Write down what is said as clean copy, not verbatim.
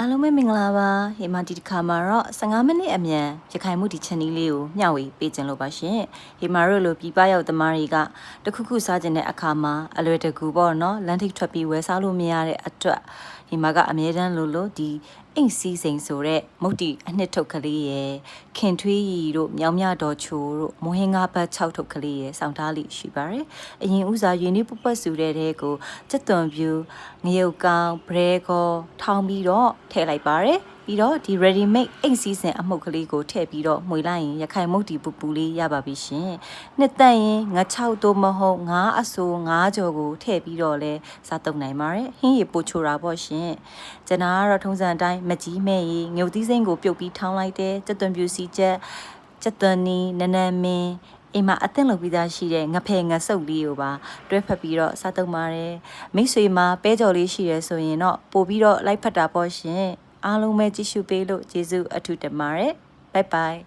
အားလုံးပဲမင်္ဂလာပါဟေမာဒီတစ်ခါမှာတော့15မိနစ်အမြန်ရခိုင်မှုဒီ channel လေးကိုမျှဝေပေးခြင်းလို့ပါရှင်ဟေမာတို့လိုပြည်ပရောက်သမားတွေကတခုခုစားခြင်းတဲ့အခါမှာအလွယ်တကူပေါ့နော်လမ်းထိပ်ထွက်ပြီးဝယ်စားလို့မရတဲ့အတွက်ဟေမာကအမြဲတမ်းလို့ဒီအိမ်စီးစိန်ဆိုတဲ့မုတ်တီအနှစ်ထုတ်ကလေးရယ်ခင်ထွေးရီတို့မြောင်မြတော်ချိုတို့မိုးဟင်းငါးပတ်6ထုတ်ကလေးရယ်စောင့်ထားလိရှိပါတယ်အရင်ဥစားရင်းနှီးပပတ်စုတဲ့တဲ့ကိုစက်သွန်ပြူငရုတ်ကောင်းဘရဲကောထောင်းပြီးတော့ထည့်လိုက်ပါတယ်ပြီးတော့ဒီ ready made အိမ်စီးစင်အမှုတ်ကလေးကိုထည့်ပြီးတော့မှွေလိုက်ရင်ရခိုင်မုတ်တီပူပူလေးရပါပြီရှင်နှစ်သက်ရင်ငါ6တို့မဟုတ်ငါအဆို9ကြော်ကိုထည့်ပြီးတော့လဲစားတုံနိုင်ပါတယ်ဟင်းရပိုချိုတာပေါ့ရှင်ကျွန်တော်ကတော့ထုံးစံအတိုင်းမကြီးမဲ့ရီငုတ်သီးစိမ့်ကိုပြုတ်ပြီးထောင်းလိုက်တယ်စက်သွန်ပြူစီချက်သွန်နီနနမင်းအိမ်မှာအသင့်လုပ်ပြီးသားရှိတဲ့ငဖယ်ငဆုပ်လေးကိုပါတွဲဖက်ပြီးတော့စားသုံးပါတယ်မိတ်ဆွေမှာပဲကြော်လေးရှိရဲဆိုရင်တော့ပို့ပြီးတော့လိုက်ဖက်တာပေါ့ရှင်အားလုံးပဲကြည့်ရှုပေးလို့ကျေးဇူးအထူးတင်ပါတယ်ဘိုင်ဘိုင်